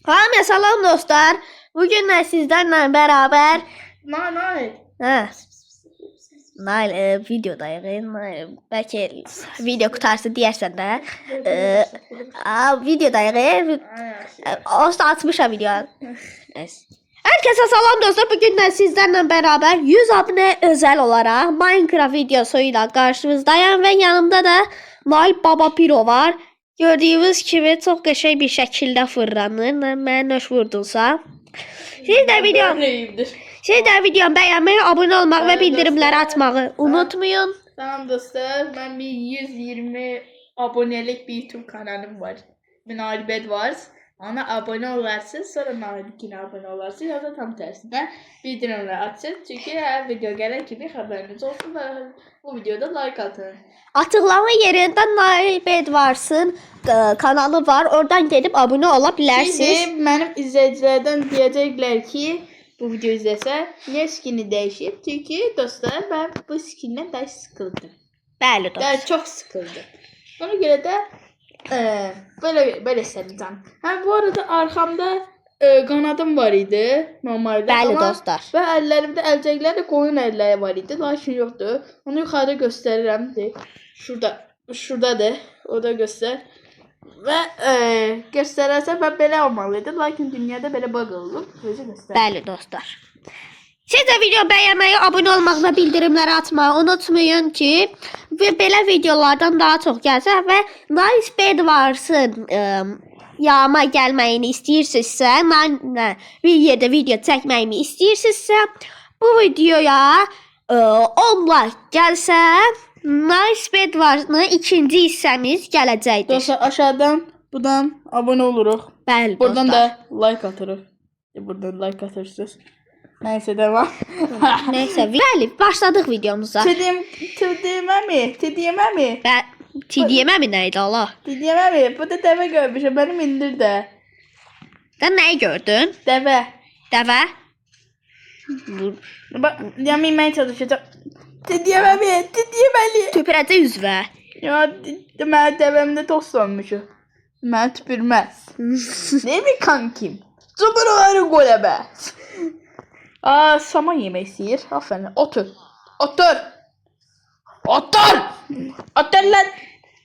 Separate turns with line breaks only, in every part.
Hamıya salam dostlar. Bugün də sizlərlə bərabər Nail videodayıq. Bəlkə video qutarsa deyərsən də. Videodayıq. Olsa açmışam videonu. Hər kəsə salam dostlar. Bugün də sizlərlə bərabər 100 abunə özəl olaraq Minecraft videosu ilə qarşınızdayım və yanımda da Nail Baba Piro var. Gördüyünüz kimi çox qəşəng bir şəkildə fırlanır. Mənə nöş vurdunsa. Siz də videomu bəyənməyi, abunə olmaq və bildirimləri açmağı unutmayın.
Tamam dostlar, ben bir 120 abonelik bir YouTube kanalım var. Nail Bedwars. Ona abone olarsınız, sonra Nail'kine abone olarsınız ya da tam tersine bildirimleri açın. Çünkü her video gelen gibi haberiniz olsun ve bu videoda like atın.
Açıqlama yerində Nail Bedwars'ın kanalı var. Oradan gelip abone olabilirsiniz.
Şimdi benim izleyicilerden diyecekler ki bu video izlese niye skini değişir? Çünkü dostlar ben bu skinden daha sıkıldım.
Bəli dostlar.
Yani çok sıkıldım. Ona göre de böyle seveceğim. Bu arada arkamda kanadım var idi normalde.
Bəli dostlar.
Ve ellerimde elceklerle koyun elleri var idi. Lakin yoktu. Onu yukarıda gösteririm. Şuradadır. O da göster. Ve gösterərsə ben belə olmalıydı. Lakin dünyada belə bug oldu.
Bəli dostlar. Siz də video bəyənməyi, abunə olmaq və bildirimləri açmağı unutmayın ki, və belə videolardan daha çox gəlsə və Nail Bedwars'ın yağma gəlməyini istəyirsinizsə, bir yerdə video çəkməyimi istəyirsinizsə, bu videoya 10 like gəlsə, Nail Bedwars'ın ikinci hissəmiz gələcəkdir.
Dostlar aşağıdan buradan abone oluruq.
Bəli
buradan
dostlar.
da like atırıq. Buradan like atırsınız. Neyse devam.
Neyse, bəli, başladıq videomuza.
Tidiyememi.
Tidiyememi nə idi Allah?
Tidiyememi. Bu da deve görmüşüm. Benim indir de.
Sən nəyi gördün?
Deve.
Dəvə?
Bak yaminmeye çalışacağım. Tidiyememi.
Tüpürəcək üzvə.
Ya mən devemde tost olmuşum. Mən tüpürmez. Ne mi kankim? Zıbırıları golebe. Saman yemek istəyir. Aferin. Otur. Otur lan.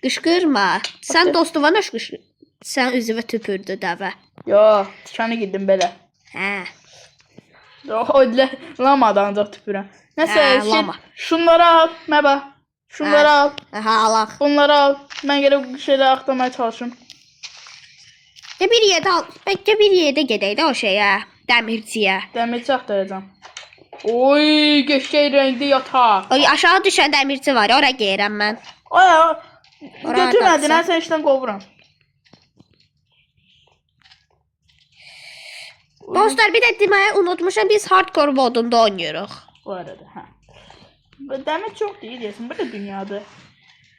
Qışqırma. Sən dostuna qışqır. Sən üzvə tüpürdü dəvə.
Yo, dükana gittim belə.
Hə.
O lamadan ancaq tüpürəm. Nəsə,
lama.
Şunları al, məbə. Şunları al.
Hə, alaq.
Bunları al. Mən gəlib şeyləri axtarmaya çalışım.
Bir yerdə gedək də o şeyə, dəmirçiyə.
Dəmirçi axtaracağam. Oy, qəşəng rəngli yataq.
O aşağı düşən dəmirçi var, ora geyirəm mən.
Götürmədin, sən işdən qovuram.
Dostlar, bir də deməyi unutmuşam, biz hardcore modunda oynayırıq.
Bu arada, hə. Dəmir çox deyil, bu da dünyadır.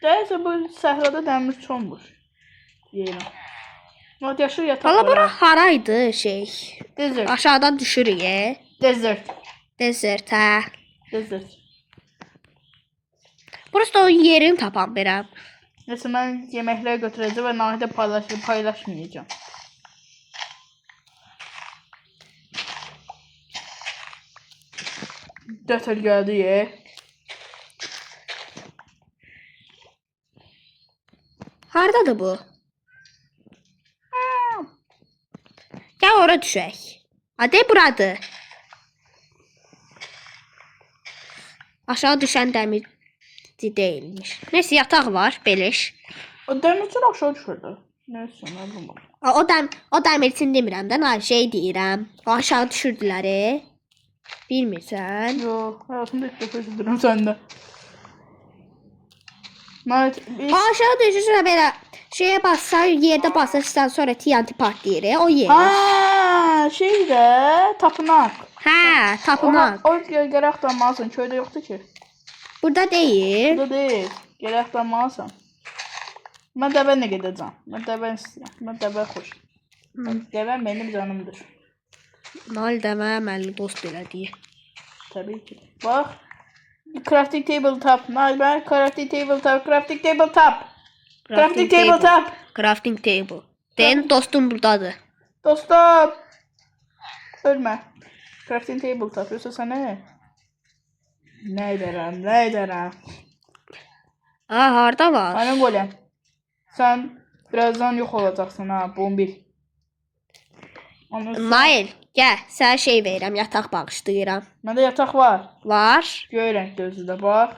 Deyəsə, bu səhrada dəmir çoxmuş. Deyirəm. Yaşıl yataq var.
Valla bura haraydı şey?
Desert.
Aşağıdan düşürük.
Desert.
Desert, hə.
Desert.
Burası da o yerini tapan birəm.
Nəsə, mən yeməklər götürəcəm və Nahidə paylaşmayacağım. Dötür gəldi,
Hardadır bu? Gəl ora düşək. Hadi buradır. Aşağı düşən dəmirci deyilmiş. Neyse yataq var, beleş.
O dəmirçin aşağı düşürdü. Neyse, nə bilməm.
O dəmirçini demirəm də, şey deyirəm. O aşağı düşürdülər. Bilmirsən?
Yox, həyatımda ilk dəfə eşidirəm səndə.
Aşağı düşürsə belə şeye bassan, yerdə basırsan sonra TNT partlayır, o yer.
Şey də, tapınaq.
Hə, tapınaq.
O gərək axtarmalısın, köydə yoxdur ki.
Burada deyil.
Burada deyil, gərək axtarmalısın. Mən dəvənlə gedəcəm. Mən dəvən istəyirəm. Mən dəvən xoş. Dəvən mənim canımdır.
Nail dəmə mənli dost elədi.
Təbii ki. Bax. Crafting tabletop. Nail ben crafting tabletop. Crafting tabletop. Crafting tabletop.
Crafting table. Benim dostum buradadır.
Dostum. Ölmə. Crafting table tapıyorsa sənə. Nə edərəm.
Ha, harda var?
Mənim golem. Sən birazdan yox olacaqsın ha, bombil.
Nail, gəl, sənə şey verirəm, yataq bağışlayıram.
Məndə yataq var.
Var.
Göy rəngdə özü də bax.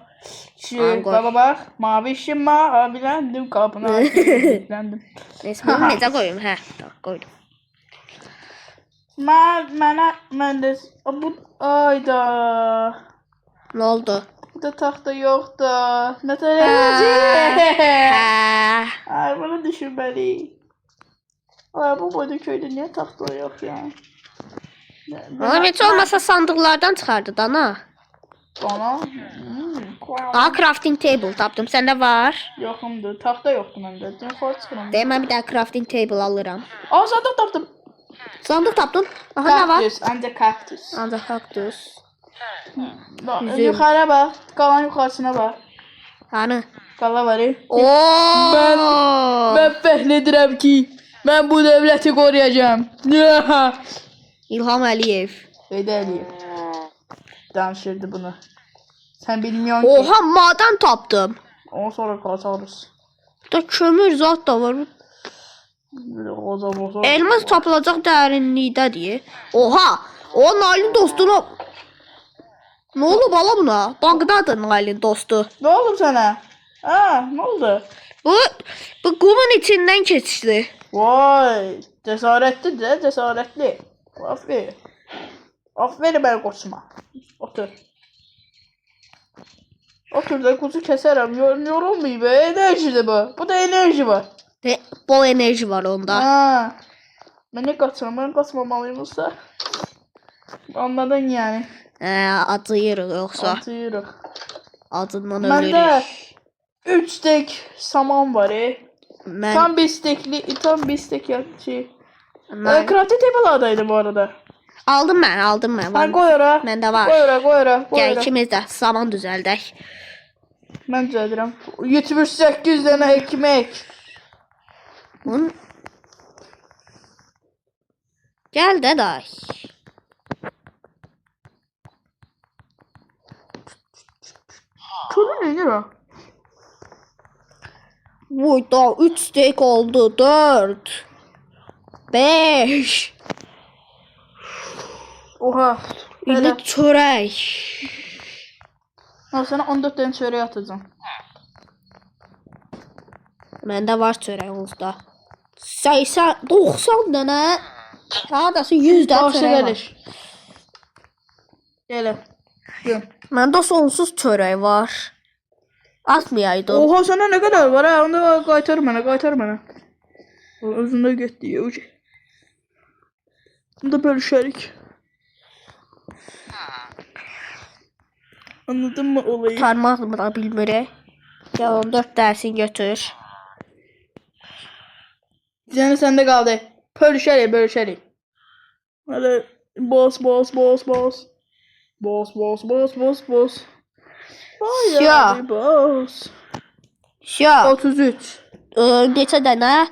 Al, qoy.
Bax. Mavi işim maviləndim qapını açdım.
Neyse, bunu necə qoyum? Hə, qoydum.
Məndə bu ayda.
Nə oldu?
Burada taxta yoxdur. Nə tələb?
Hə.
Ay, bunu düşünməliyik. Ay, bu boyda köydə niyə taxta yox ya?
Oğlum, heç olmasa sandıqlardan çıxardı dana.
Bana?
Aa, crafting table tapdım. Səndə var.
Yoxumdur. Taxta yoxdur məndə. Yuxarı çıxıram.
Deyəm, mən bir dənə crafting table alıram.
Aa, sandıq tapdım.
Sandıq tapdın? Aha, nə var?
Kaktus, ancaq kaktus.
Ancaq kaktus.
Yuxarı bax. Qalan yuxarısına bax.
Hanı?
Qala var.
Oo!
Mən fəhl edirəm ki, mən bu dövləti qoruyacağam.
İlham Əliyev.
Heydər Əliyev danışırdı bunu. Sən bilmiyorsun ki.
Oha, maden tapdım.
Ondan sonra qaçarız.
Da kömür zat da var. Elmas tapılacaq dərinlikdədir. Oha! O Nailin dostuna. Ne oldu bala buna? Bankdadır Nailin dostu.
Ne oldu sana? Ha, ne oldu?
Bu kumun içinden keçdi.
Vay, cesaretli de cesaretli. Aferin. Aferin ben koçuma. Otur. Otur da kuzu keserim. Yorulmayayım be. Enerji bu. Bu da enerji var.
Bol enerji var onda.
Ha. Ben ne kaçırım? Ben kaçmamalıyım usta. Anladın yani.
Acıyırıq yoksa.
Atıyoruz.
Acından
Bende
ölürük.
3 stek saman var.
Mən,
Tam bir stek ya şey.
mən
Crafting table adaydı bu arada.
aldım mən.
Ben koy ora.
Məndə var.
Koy ora.
Gəl ikimiz də saman düzəldək.
Ben düzeldirəm. 78 tane ekmek.
Gəl də day.
Çoğu nedir o?
Vay da 3 steak oldu. 4 5
Oha.
İndi
Hele.
çörək.
Al sana 14 tane çöreği atacağım.
Məndə var çörək onsda. 80 90 dənə. Hardasa 100 dənə
Başa
çörək var.
geliş. Gel. Gel.
Məndə sonsuz çörək var. Atmayaydım.
Oha sana ne kadar var ha? Onu da kaytar bana. Özünde gitti ya. Bunu da bölüşerik. Anladın mı olayı?
Tarmaq da bilmirik. Gəl 14 dərsin götür.
Canı sende kaldı. Bölüşerik. Hadi boss. Vay
Ya.
abi, boss.
Ya,
33.
neçə dənə?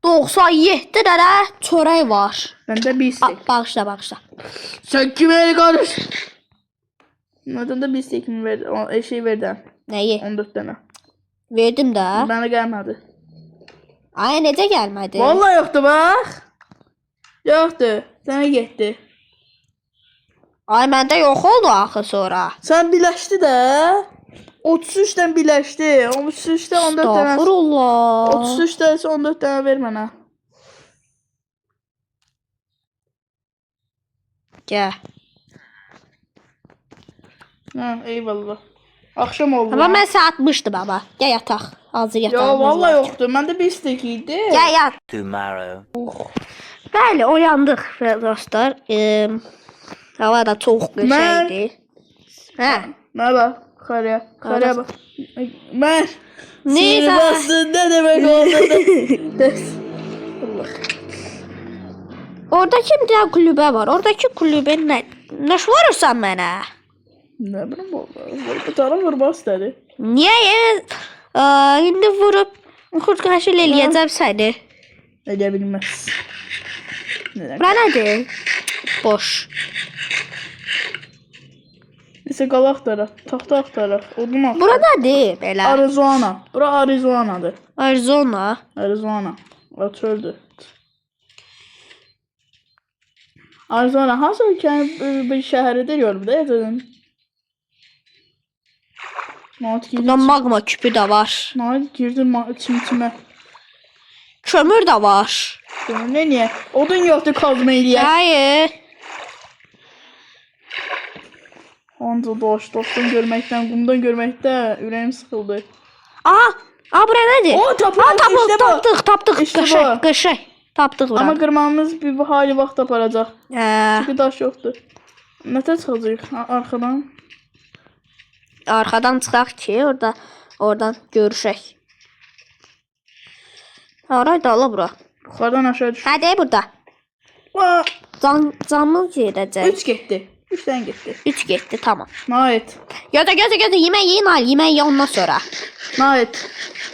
97 dənə çörək var.
Bende bir istek.
Bağışla.
Sen kime el karış? Neden de bir istek mi verdi? Şey verdi.
Nəyi?
14 tane.
Verdim də.
Bana gelmedi.
Ay, necə gəlmədi?
Vallahi yoktu bak. Yoktu. Sana gitti.
Ay, məndə yox oldu axı sonra.
Sen birleşti de. 33'ten birleşti. 33'te 14 tane.
Estağfurullah.
33'te 14 tane ver bana.
Gəl.
Ha, eyvallah. Akşam oldu.
Amma mən satmışdım ama. Gəl yataq. Hazır yataq.
Ya vallahi yoktu. Bende bir istek idi.
Gəl yat.
Tomorrow.
Bəli, oyandıq dostlar. Hava da çox qəşəngdir. Hə.
Merhaba. Karaya bak. Ben.
Neyse.
Sihirbazlığın ne demek olduğunu. Allah.
Oradakı bir dənə kulübə var. Oradakı kulübə nə vurursan mənə?
Ne bileyim valla. Bir tane vurmaz dedi.
Niyə? İndi vurub xudkaşil eləyəcəm səni.
Edebilmez.
Bura nədir? Boş.
Nəsə qala axtaraq, taxta axtaraq, odun axtaraq.
Bura nədir belə?
Arizona. Bura Arizona'dır.
Arizona.
Arizona. O çöldür. Arizona hansı ülkenin bir şəhəridir yorumda yazın.
Burada magma küpü də var.
Nail girdim çimçimə.
Kömür də var.
Ne niye? Odun yoktu kazma eləyək.
Hayır.
Onca dostum görməkdən, qumdan görməkdə ürəyim sıxıldı.
Bura nədir?
O tapıldı,
Tapdıq.
İşte bu.
Qəşəng. Tapdıq bura.
Amma qırmamız bir hali vaxt aparacaq.
Hə.
Çünki daş yoxdur. Nətə çıxacaq arxadan?
Arxadan çıxaq ki, oradan görüşək. Haraydı ala bura?
Yuxarıdan aşağı düşür.
Hə, deyir burada. Canımız gedəcək.
3 getdi. 3 dən getdi.
3 getdi, tamam.
Nait.
Götür, yemək yiyin al, yemək ye ondan sonra.
Nait.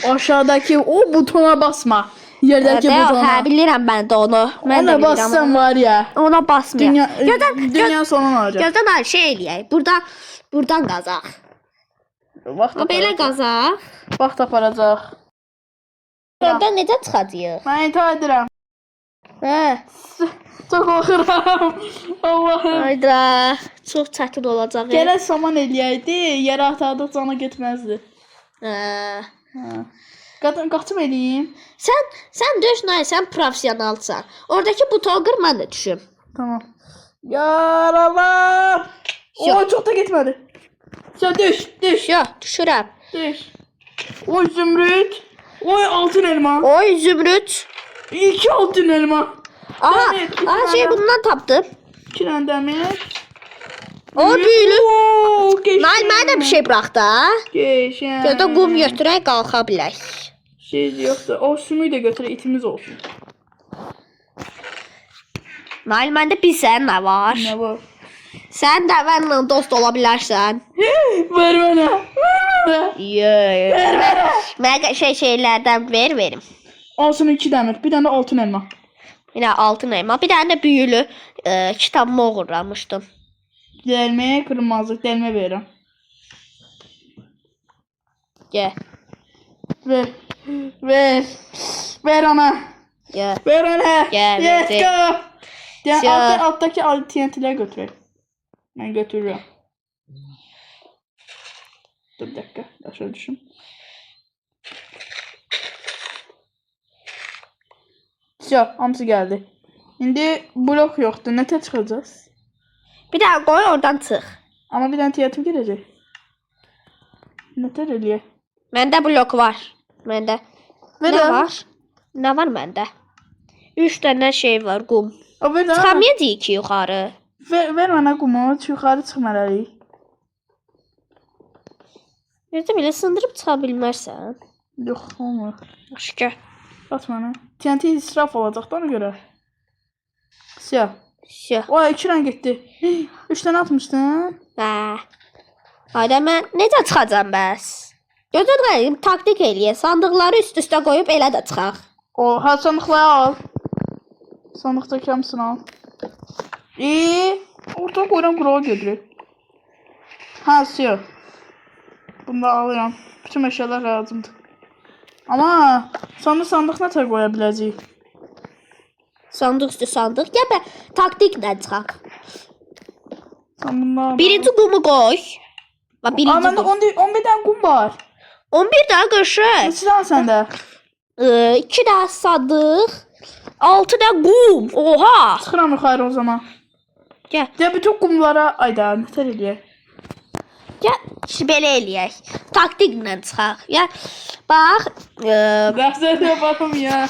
Aşağıdakı o butona basma. Yerdəki butona.
Hə, bilirəm mən də onu. Mən də
Ona
bilirəm.
bassan var ya.
Ona basmıyor.
Dünya sonu olacaq.
Gözdən şey eləyək. Buradan qazaq.
Vaxt
Belə qazaq.
Vaxt aparacaq.
Buradan necə çıxacağıq?
Mən intihar edirəm.
Hə.
Çox qorxuram. Allahım.
Hayda. Çox çətin olacaq.
Gərək saman eləyəydi, yerə atardıq cana getməzdi.
Hə.
Qaçım eləyim.
Sən döş Nay, sən professionalsan. Oradakı butonu qır, mən də düşüm.
Tamam. Yaralar. O çox da getmədi. Sən düş.
Yo, düşürəm.
Düş. Oy zümrüt. Oy altın elma.
Oy zümrüt.
2 altın elma.
Aha şey bundan tapdım.
2 dənə dəmir.
O büyülü.
Geçdim.
Nay, mənə də bir şey burax da.
Geçəm.
Ya da qum götürək, qalxa bilək.
Şey yoxdur. O sümüyü də götürək, itimiz olsun.
Nay, məndə bilsən nə var?
Nə var?
Sən də mənlə dost ola bilərsən.
Ver mənə.
Mənə şeylərdən verim.
Alsın 2 dəmir, bir dənə də altın elma.
Yine altın elma, bir dənə də büyülü kitabımı oğurlamışdım.
Delməyə qırmazıq, delmə verirəm.
Gəl.
Ver ana.
Gəl.
Ver ana.
Gəl,
Let's
verdim.
go. Alttaki TNT'ləri götürək. Mən götürürəm. Dur bir dakika, aşağı düşüm. Hamısı geldi. İndi blok yoxdur. Nətə çıxacağız?
Bir daha koy, oradan çıx.
Amma bir dənə tiyatim gələcək. Nətər eləyək?
Məndə blok var. Məndə.
Ver
Nə
də.
var? Nə var məndə? 3 dənə şey var, qum.
Ver də.
Çıxamayacağıq ki yuxarı.
Ver mənə qumu, yuxarı çıxmalıyıq.
Necə belə sındırıb çıxa bilmərsən?
Yox, olmur.
Başqa.
At mənə. TNT israf olacaq da ona görə. Siyah.
Siyah.
O 2 rəng getdi. 3 dənə atmışdın.
Hə. Hayda, mən necə çıxacam bəs? Gözün taktik eləyə. Sandıqları üst-üstə qoyub elə də çıxaq.
O, sandıqları al. Sandıqdakı hamısını al. Orta qoyuram, qurağa götürür. Siyah. Bunu da alıram. Bütün əşyalar lazımdır. Amma sandıq nətər qoya biləcəyik?
Sandıq üstü sandıq. Gəl bə taktiklə çıxaq.
Sən bundan...
Birinci qumu qoy. Bax, birinci
Məndə
qum.
11 dənə qum var.
11 daha qırşıq.
Neçə dənə səndə?
2 daha sandıq. 6 da qum. Oha.
Çıxıram yuxarı o zaman.
Gəl.
Deyə bütün qumlara... Ayda, nətər eləyək?
Gəl. Belə eləyək. Taktiklə çıxaq. Ya bax.
Dərslər yapalım ya.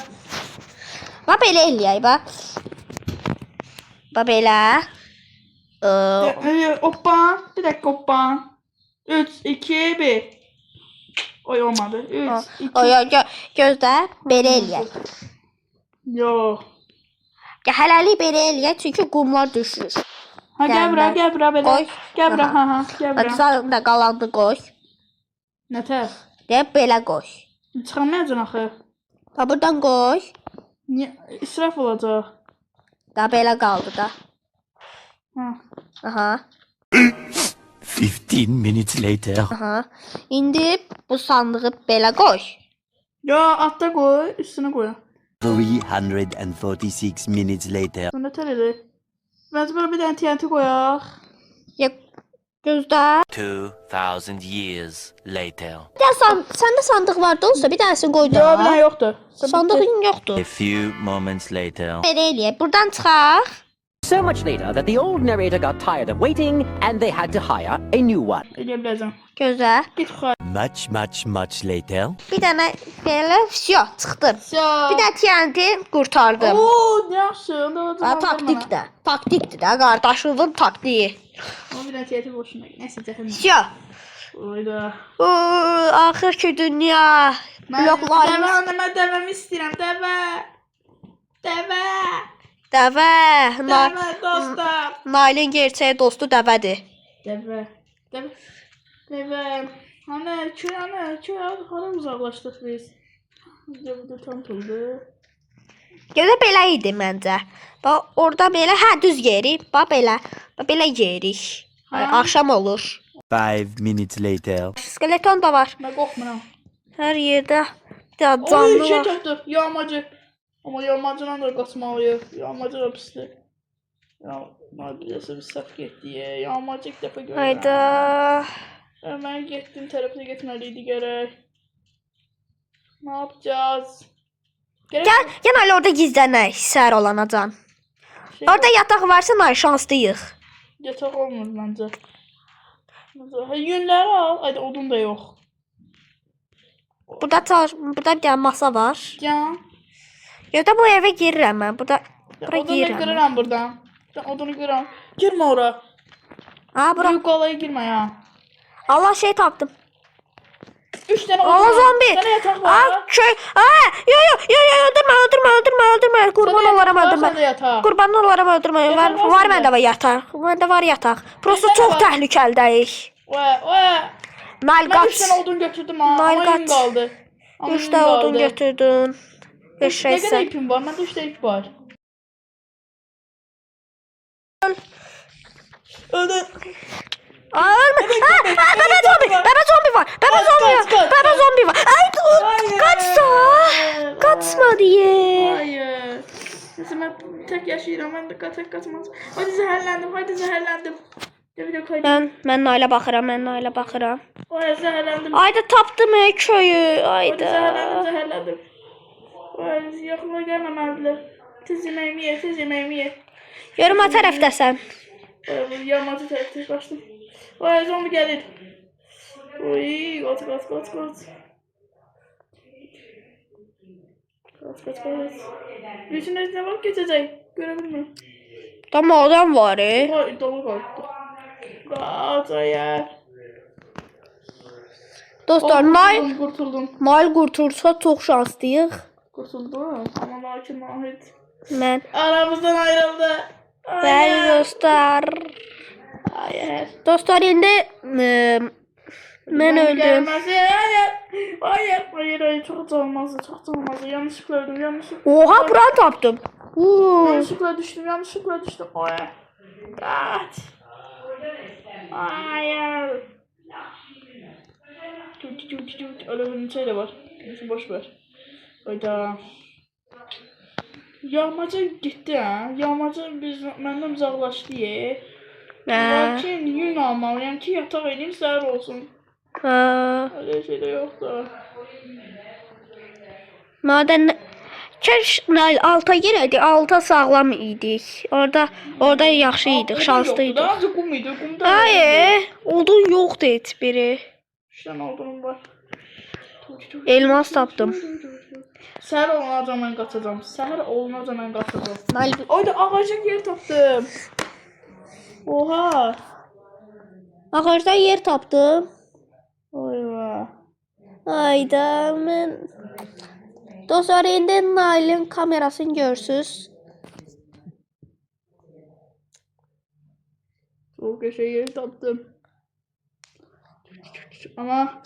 Bax belə eləyək bax. Bax belə.
Hoppa. Bir dakika hoppa. 3, 2, 1. Oy olmadı. 3, 2.
Oy gözlə. Belə eləyək.
Yox.
Gəl hələlik belə eləyək çünki qumlar düşür.
Gəl bura belə.
Qoy.
Gəl bura, gəl bura.
Sən də qalandı qoy.
Nətər?
Deyə belə qoy.
Çıxamayacaq axı.
Bax buradan qoy.
İsraf olacaq.
Da belə qaldı da.
Ha.
Aha.
15 minutes later.
Aha. İndi bu sandığı belə qoy.
Ya atda koy, üstüne koy.
346 minutes later.
Bu ne tələdir? Bence böyle bir tane TNT koyak.
Ya gözlə.
2000 years later.
Bir də səndə sandıq vardı olsa bir dənəsini qoy
Ya bir tane
da.
yoktu.
Sandığın yoxdur.
A few moments later.
Belə eləyək. Buradan çıxaq.
So much later that the old narrator got tired of waiting and they had to hire a new one.
Eləyə
Gözlə.
Git yuxarı.
Much later.
Bir dənə belə vsyo çıxdım. Bir də TNT qurtardım.
Oo, ne yaxşı. Onda o
Ha, taktikdə. Taktikdir də qardaşımın taktiği.
Ama bir tane TNT boşuna. Neyse cəhənnəm.
Vsyo.
Oyda.
Axır ki dünya bloklarımız.
Mən dəvəmi istəyirəm, dəvə. Dəvə.
Dəvə.
Dəvə dostum.
Nailin gerçək dostu dəvədir.
Dəvə. Dəvə. Dəvə. Köy hara uzaqlaşdıq biz. Bizdə burada tam tuldu.
Görə belə idi məncə. Bax orada belə düz yerik. Bax belə. Bax belə yerik. Axşam olur.
5 minutes later.
Skeleton da var.
Mən qorxmuram.
Hər yerdə bir də
Oy,
canlı
şey
var.
tapdıq. Yağmacı. Amma yağmacıdan da qaçmalıyıq. Yağmacı da pisdir. Ya, madəsə bir səhv getdi. Yağmacı ilk dəfə görürəm.
Hayda.
Mən getdim, tərəfə getməliydik gərək. Ne yapacağız?
Gel hala orada gizlənək səhər olanacan.
Şey,
Orada yataq varsa nay şanslıyıq.
Yatak olmur bence. Yünləri al. Haydi odun da yok.
Burada bir dənə masa var.
Ya.
Ya da bu evə girirəm mən. Bura
Odunu
girirəm. mən.
kırıram buradan. Odunu kırıram. Girme ora.
Ha bura.
Büyük olaya girme ya.
Allah şey tapdım.
3 tane odun
Allah
var.
zombi.
Bir tane yatak var.
Aa köy. Yo öldürmə. Qurban olaram öldürmə.
Sende yatak.
Qurban olaram öldürmə.
Yatak var
Var
səndə?
məndə var yataq. Məndə var yataq. Prosta
Bizdə də
çox
var.
təhlükəlidəyik.
Ve.
Nail
Ben 3
qaç.
tane odun götürdüm ha.
Nail
Ama yün
kaç.
kaldı. Ama
3
yün
də odun
kaldı.
götürdün. Bir
Ne
şey
kadar
sən.
ipim var? Bende 3 tane ip var. Öldü.
Ölmə. Bebe zombi var. Bebe zombi var. Ay dur.
Hayır.
Kaçsa. Kaçma diye.
Hayır. Neyse ben tek yaşayıram. Ben de tek kaçmaz. Hadi zehirlendim. Bir de kaydım.
Mən Nailə baxıram.
Ay zehirlendim.
Ayda tapdım köyü.
Hadi
Ayda.
zehirlendim. Ay yakına gelmemezler. Tez yemeğimi ye.
Görüm o tərəfdəsən.
Yağmacı tarafta kaçtım. Ay zombi gelir. Oy kaç. Kaç. Bütün ne bak geçecek. Görebilmiyorum.
Tam adam var.
Ay dolu kalktı. Kaç hayır.
Dostlar,
Kurtuldum.
Nail qurtursa çox şanslıyıq.
Kurtuldum. Ama lakin Ahmet.
Mən.
Aramızdan ayrıldı.
Bəli dostlar.
Hayır.
Dostlar indi mən öldüm.
Gelmesi. Hayır. Çok olmazdı. Yanlışlıkla öldüm.
Oha buranı tapdım.
Yanlışlıkla düştüm. Oy. Kaç. Hayır. Öyle bir şey de var. Neyse boş ver. Hayda. Yağmacı gitti ha. Yağmacı məndən uzaqlaşdı ye. Lakin yün almalıyam ki yataq edeyim səhər olsun. Öyle şey de yoktu.
Maden Keş Nail alta girədi. Alta sağlam idik. Orada yaxşı idik, şanslıydık.
Daha önce kum idi. Kumda.
Hayır, odun yoxdur heç biri.
Şən odunum var.
Elmas tapdım.
Səhər olunca mən qaçacağam.
Nail
Oyda ağacın yer tapdım. Oha.
ağacda yer tapdım.
Oyva.
Ayda mən dostlar indi Nailin kamerasını görürsüz.
Çok yaşa yeri tapdım. Ama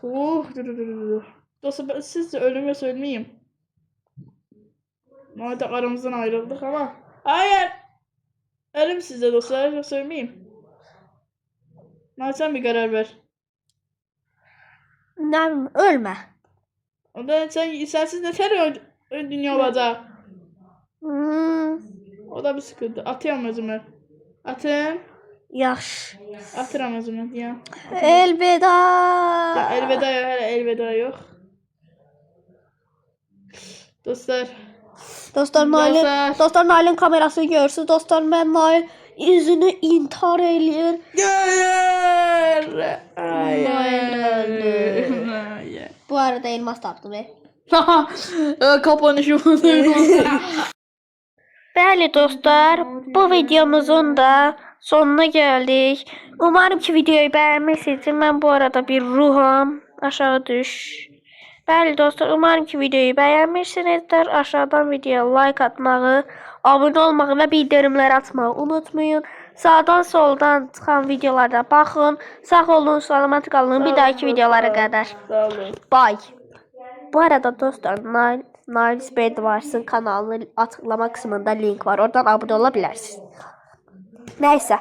dur. Dostlar siz de ölüm ya söylemeyeyim. Madem aramızdan ayrıldık ama Hayır. Ölüm sizde dostlar. Yoksa ölmeyeyim. Sen bir karar ver.
Ne bileyim, ölme.
Ondan sensiz neler dünya olacak.
Hmm,
O da bir sıkıntı. Atıyorum özümü. Atın.
yaxşı.
Atıram özümü ya.
Elveda.
Ya elveda yok. Hele elveda yok. Dostlar.
Dostlar Nail'in kamerasını görürsünüz. Dostlar ben Nail yüzünü intihar eləyir.
Hayır.
Hayır.
Hayır.
Bu arada elmas tapdım.
Kapanışı
Bəli dostlar, bu videomuzun da sonuna gəldik. Umarım ki videoyu bəyənmişsiniz. Mən bu arada bir ruham. Aşağı düş. Bəli dostlar, umarım ki videoyu bəyənmişsinizdir. Aşağıdan videoya like atmağı, abunə olmağı və bildirimləri açmağı unutmayın. Sağdan soldan çıxan videolara baxın. Sağ olun, salamat qalın. Bir dahaki videolara qədər.
Sağ olun.
Bye. Bu arada dostlar, Niles Bedwars'ın kanalının açıklama kısmında link var. Oradan abone olabilirsiniz. Neyse.